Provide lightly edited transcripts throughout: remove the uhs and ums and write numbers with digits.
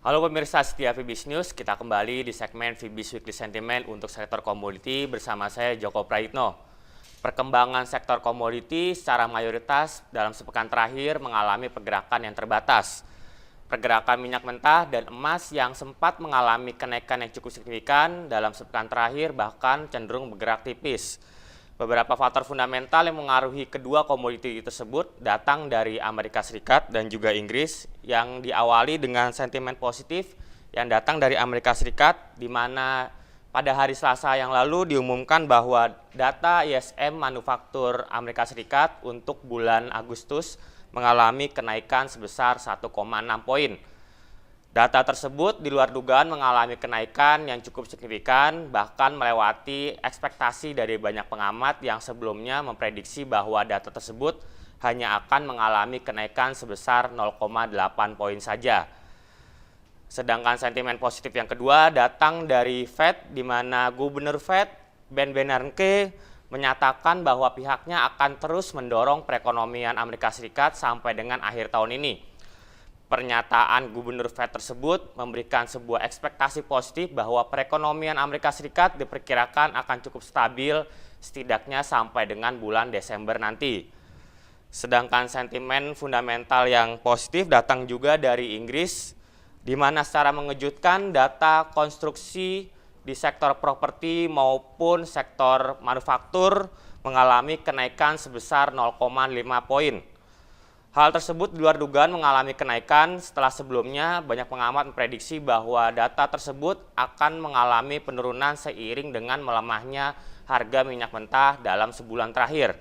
Halo pemirsa setia Fibis News, kita kembali di segmen Fibis Weekly Sentiment untuk sektor komoditi bersama saya Joko Prayitno. Perkembangan sektor komoditi secara mayoritas dalam sepekan terakhir mengalami pergerakan yang terbatas. Pergerakan minyak mentah dan emas yang sempat mengalami kenaikan yang cukup signifikan dalam sepekan terakhir bahkan cenderung bergerak tipis. Beberapa faktor fundamental yang mengaruhi kedua komoditi tersebut datang dari Amerika Serikat dan juga Inggris, yang diawali dengan sentimen positif yang datang dari Amerika Serikat, di mana pada hari Selasa yang lalu diumumkan bahwa data ISM manufaktur Amerika Serikat untuk bulan Agustus mengalami kenaikan sebesar 1,6 poin. Data tersebut di luar dugaan mengalami kenaikan yang cukup signifikan, bahkan melewati ekspektasi dari banyak pengamat yang sebelumnya memprediksi bahwa data tersebut hanya akan mengalami kenaikan sebesar 0,8 poin saja. Sedangkan sentimen positif yang kedua datang dari Fed, di mana Gubernur Fed Ben Bernanke menyatakan bahwa pihaknya akan terus mendorong perekonomian Amerika Serikat sampai dengan akhir tahun ini. Pernyataan Gubernur Fed tersebut memberikan sebuah ekspektasi positif bahwa perekonomian Amerika Serikat diperkirakan akan cukup stabil setidaknya sampai dengan bulan Desember nanti. Sedangkan sentimen fundamental yang positif datang juga dari Inggris, di mana secara mengejutkan data konstruksi di sektor properti maupun sektor manufaktur mengalami kenaikan sebesar 0,5 poin. Hal tersebut di luar dugaan mengalami kenaikan setelah sebelumnya banyak pengamat memprediksi bahwa data tersebut akan mengalami penurunan seiring dengan melemahnya harga minyak mentah dalam sebulan terakhir.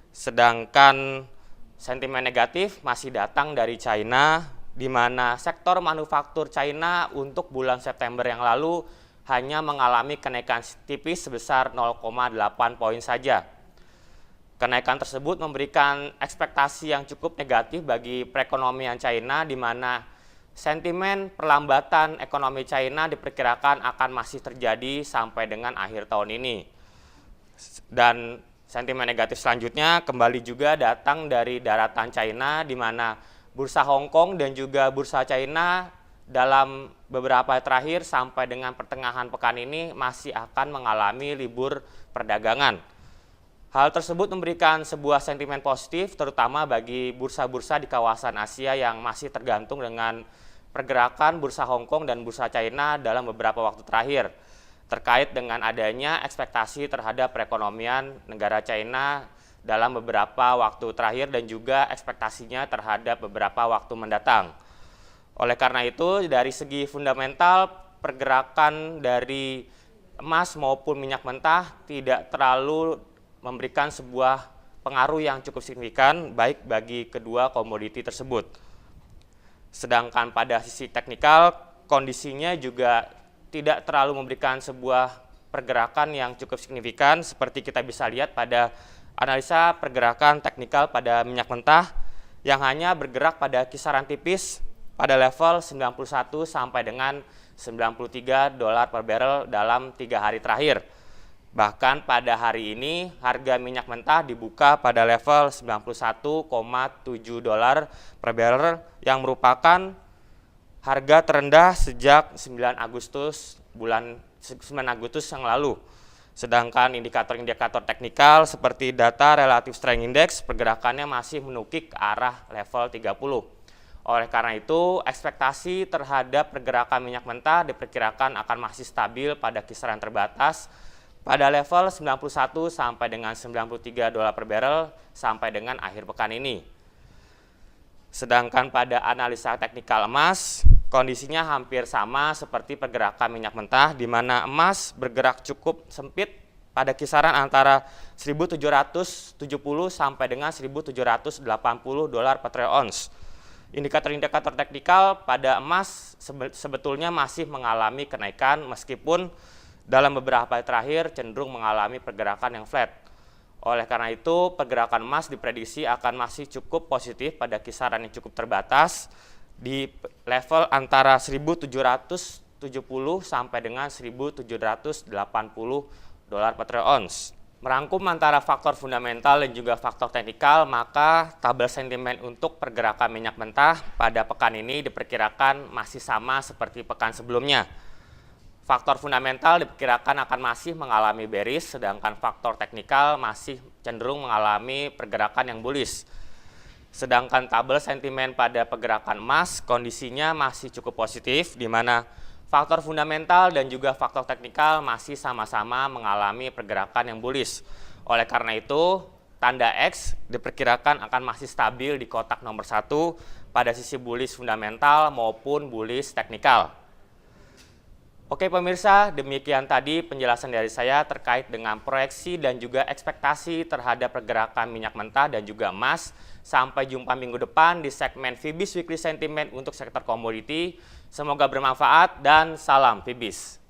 Sedangkan sentimen negatif masih datang dari China, di mana sektor manufaktur China untuk bulan September yang lalu hanya mengalami kenaikan tipis sebesar 0,8 poin saja. Kenaikan tersebut memberikan ekspektasi yang cukup negatif bagi perekonomian China, di mana sentimen perlambatan ekonomi China diperkirakan akan masih terjadi sampai dengan akhir tahun ini. Dan sentimen negatif selanjutnya kembali juga datang dari daratan China, di mana bursa Hong Kong dan juga bursa China dalam beberapa terakhir sampai dengan pertengahan pekan ini masih akan mengalami libur perdagangan. Hal tersebut memberikan sebuah sentimen positif terutama bagi bursa-bursa di kawasan Asia yang masih tergantung dengan pergerakan bursa Hong Kong dan bursa China dalam beberapa waktu terakhir, terkait dengan adanya ekspektasi terhadap perekonomian negara China dalam beberapa waktu terakhir dan juga ekspektasinya terhadap beberapa waktu mendatang. Oleh karena itu, dari segi fundamental, pergerakan dari emas maupun minyak mentah tidak terlalu memberikan sebuah pengaruh yang cukup signifikan baik bagi kedua komoditi tersebut. Sedangkan pada sisi teknikal, kondisinya juga tidak terlalu memberikan sebuah pergerakan yang cukup signifikan seperti kita bisa lihat pada analisa pergerakan teknikal pada minyak mentah yang hanya bergerak pada kisaran tipis pada level 91 sampai dengan 93 dolar per barrel dalam 3 hari terakhir. Bahkan pada hari ini harga minyak mentah dibuka pada level 91,7 dolar per barrel yang merupakan harga terendah sejak 9 Agustus yang lalu. Sedangkan indikator-indikator teknikal seperti data relative strength index pergerakannya masih menukik ke arah level 30. Oleh karena itu, ekspektasi terhadap pergerakan minyak mentah diperkirakan akan masih stabil pada kisaran terbatas pada level 91 sampai dengan 93 dolar per barrel sampai dengan akhir pekan ini. Sedangkan pada analisa teknikal emas, kondisinya hampir sama seperti pergerakan minyak mentah, di mana emas bergerak cukup sempit pada kisaran antara 1.770 sampai dengan 1.780 dolar per troy ounce. Indikator-indikator teknikal pada emas sebetulnya masih mengalami kenaikan meskipun dalam beberapa hari terakhir cenderung mengalami pergerakan yang flat. Oleh karena itu, pergerakan emas diprediksi akan masih cukup positif pada kisaran yang cukup terbatas di level antara 1.770 sampai dengan 1.780 dolar per troy ounce. Merangkum antara faktor fundamental dan juga faktor teknikal, maka tabel sentimen untuk pergerakan minyak mentah pada pekan ini diperkirakan masih sama seperti pekan sebelumnya. Faktor fundamental diperkirakan akan masih mengalami bearish, sedangkan faktor teknikal masih cenderung mengalami pergerakan yang bullish. Sedangkan tabel sentimen pada pergerakan emas kondisinya masih cukup positif, di mana faktor fundamental dan juga faktor teknikal masih sama-sama mengalami pergerakan yang bullish. Oleh karena itu, tanda X diperkirakan akan masih stabil di kotak nomor 1 pada sisi bullish fundamental maupun bullish teknikal. Oke pemirsa, demikian tadi penjelasan dari saya terkait dengan proyeksi dan juga ekspektasi terhadap pergerakan minyak mentah dan juga emas. Sampai jumpa minggu depan di segmen Fibis Weekly Sentiment untuk sektor komoditi. Semoga bermanfaat dan salam Fibis.